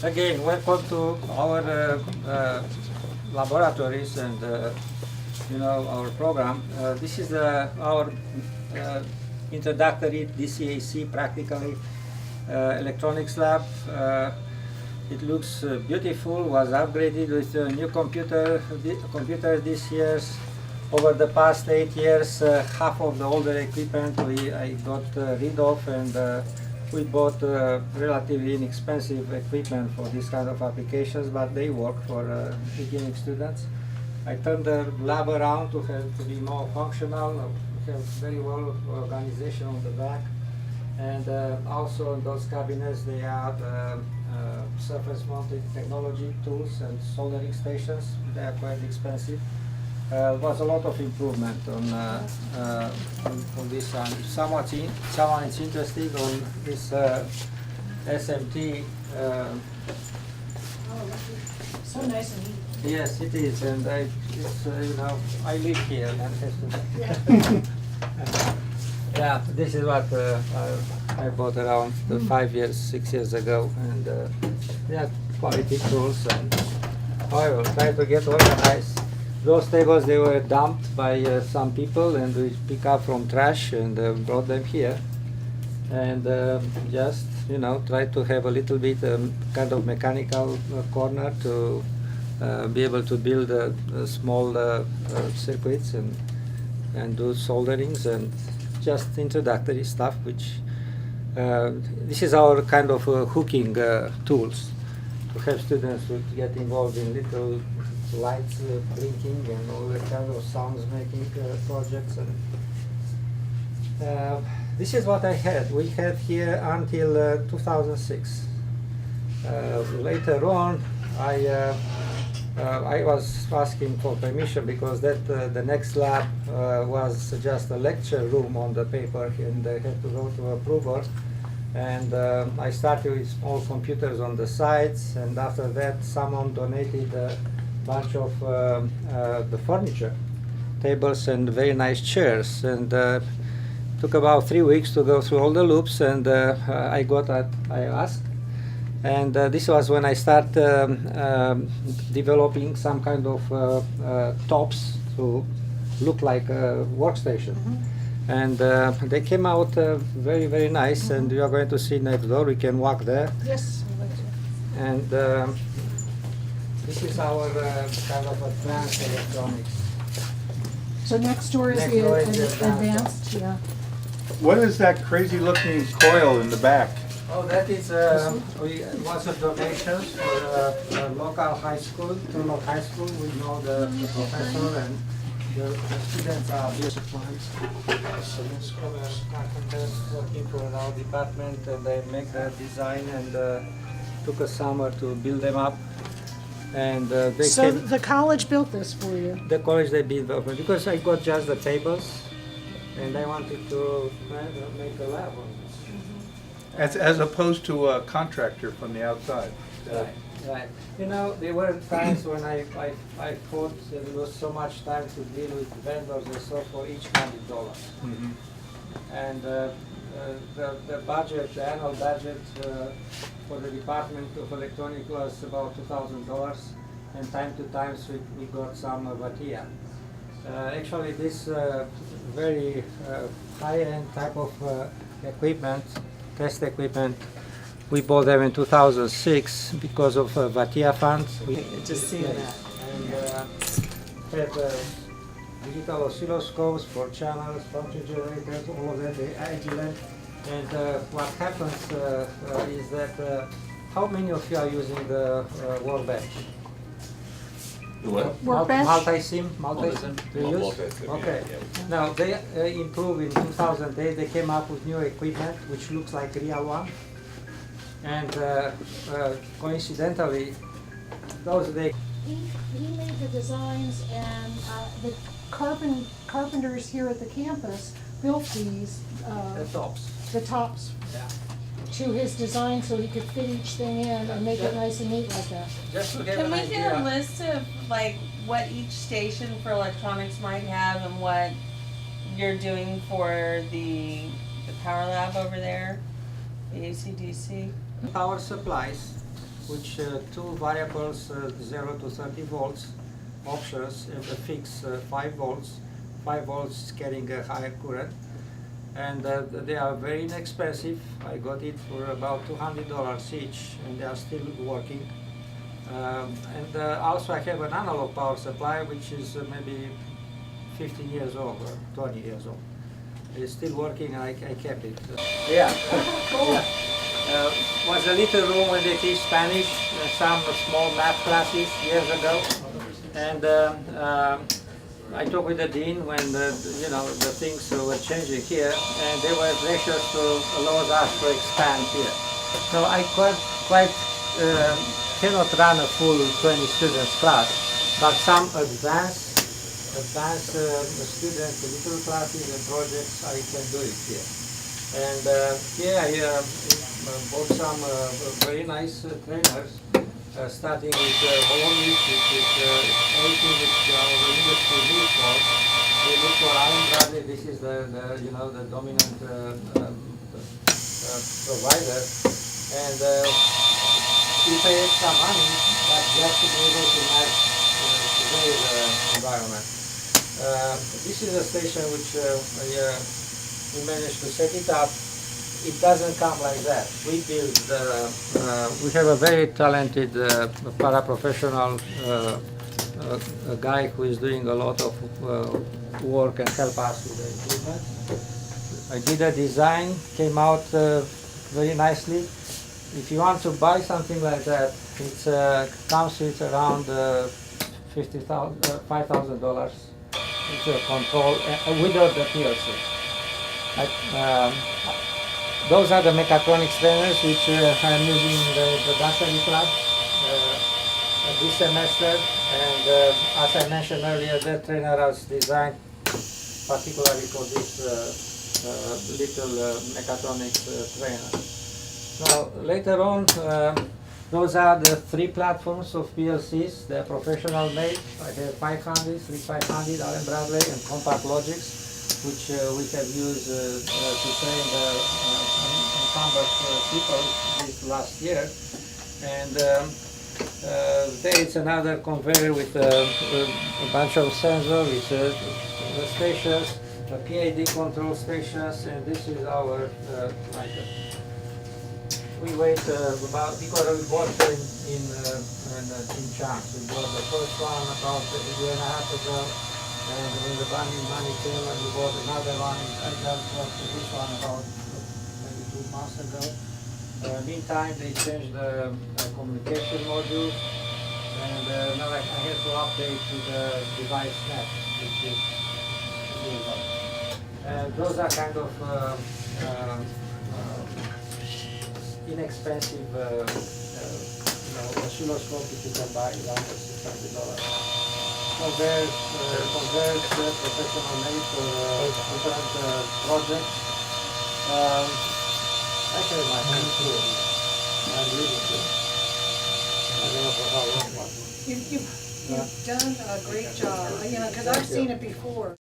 Again, welcome to our laboratories and our program. This is our introductory DCAC practically electronics lab. It looks beautiful. Was upgraded with new computers this year. Over the past 8 years, half of the older equipment I got rid of, and we bought relatively inexpensive equipment for this kind of applications, but they work for beginning students. I turned the lab around to be more functional. We have very well organization on the back, and also in those cabinets they have surface-mounted technology tools and soldering stations. They are quite expensive. Was a lot of improvement on this one. If someone is interested on this SMT. So nice and neat. Yes, it is, and I live here. Yeah, this is what I bought around 6 years ago, and yeah, quality tools. And however, try to get organized. Those tables, they were dumped by some people, and we pick up from trash and brought them here, and just try to have a little bit kind of mechanical corner to be able to build small circuits and do solderings and just introductory stuff. Which this is our kind of hooking tools to have students to get involved in little lights blinking and all the kind of sounds making projects. And this is what I had. We had here until 2006. Later on, I was asking for permission because the next lab was just a lecture room on the paper, and I had to go to approval. And I started with small computers on the sides, and after that someone donated a bunch of the furniture, tables and very nice chairs, and took about 3 weeks to go through all the loops, and I got what I asked. And this was when I started developing some kind of tops to look like a workstation. And they came out very, very nice, and you are going to see next door. We can walk there. Yes. And this is our kind of advanced electronics. So next door is the advanced, yeah. What is that crazy looking coil in the back? Oh, that is was a donation for a local high school, Turlock High School. We know the professor, and the students are carpenters working for our department, and they make the design, and took a summer to build them up. And they So the college built this for you? The college they built up because I got just the tables, and I wanted to make a lab on this. As opposed to a contractor from the outside. Right, right. There were times when I thought there was so much time to deal with vendors and so for each $100. And the budget, the annual budget for the Department of Electronics was about $2,000, and time to time we got some VATIA. Actually, this very high-end type of equipment, test equipment, we bought them in 2006 because of VATIA funds. Just seeing that. And had digital oscilloscopes for channels, function generators, all of that, the IGLEN. And what happens is that, how many of you are using the workbench? The what? Workbench? Multi-SIM? Multi-SIM? Do you use? Multi-SIM, Okay. yeah. Now, they improved in 2008. They came up with new equipment which looks like real one. And coincidentally, those days. He made the designs, and the carpenters here at the campus built these, The tops. the tops Yeah. to his design so he could fit each thing in and make it nice and neat like that. Just to have Can an we idea. get a list of like what each station for electronics might have and what you're doing for the power lab over there, the AC/DC? Power supplies. which two variables, 0 to 30 volts options, and a fix 5 volts. 5 volts carrying a higher current, and they are very inexpensive. I got it for about $200 each, and they are still working. And also I have an analog power supply, which is maybe 15 years old or 20 years old. It's still working. I kept it. Yeah. Yeah. Was a little room when they teach Spanish, some small math classes years ago, and I talked with the dean when the things were changing here, and they were gracious to allow us to expand here. So I quite cannot run a full 20 students class, but some advanced students, little classes and projects, I can do it here. And here I bought some very nice trainers, starting with Holmes, which is everything which our industry needs for. We look for Allen Bradley. This is the dominant provider, and we pay extra money, but just to be able to match today's environment. This is a station which we managed to set it up. It doesn't come like that. We build. We have a very talented paraprofessional a guy who is doing a lot of work and help us with the equipment. I did a design, came out very nicely. If you want to buy something like that, it comes with around $5,000. It's a control without the PLC. Those are the mechatronics trainers which I'm using in the introductory class this semester, and as I mentioned earlier, that trainer was designed particularly for this little mechatronics trainer. Now later on, those are the three platforms of PLCs. They're professional made. I have 500, 3500, Allen Bradley, and Compact Logics, which we have used to train the encumbered people this last year. And there is another conveyor with a bunch of sensors, with the stations, the PID control stations, and this is our we wait about, because we bought in chunks. We bought the first one about a year and a half ago, and when the money came, and we bought another one. I just bought this one about maybe 2 months ago. Meantime, they changed the communication module, and now I have to update to the device net, which is illegal. And those are kind of inexpensive oscilloscope if you can buy it under $600. Converse professional made for different projects. I have my hand too. I'm reading it. I don't know for how long, but You've done a great job, because I've seen it before.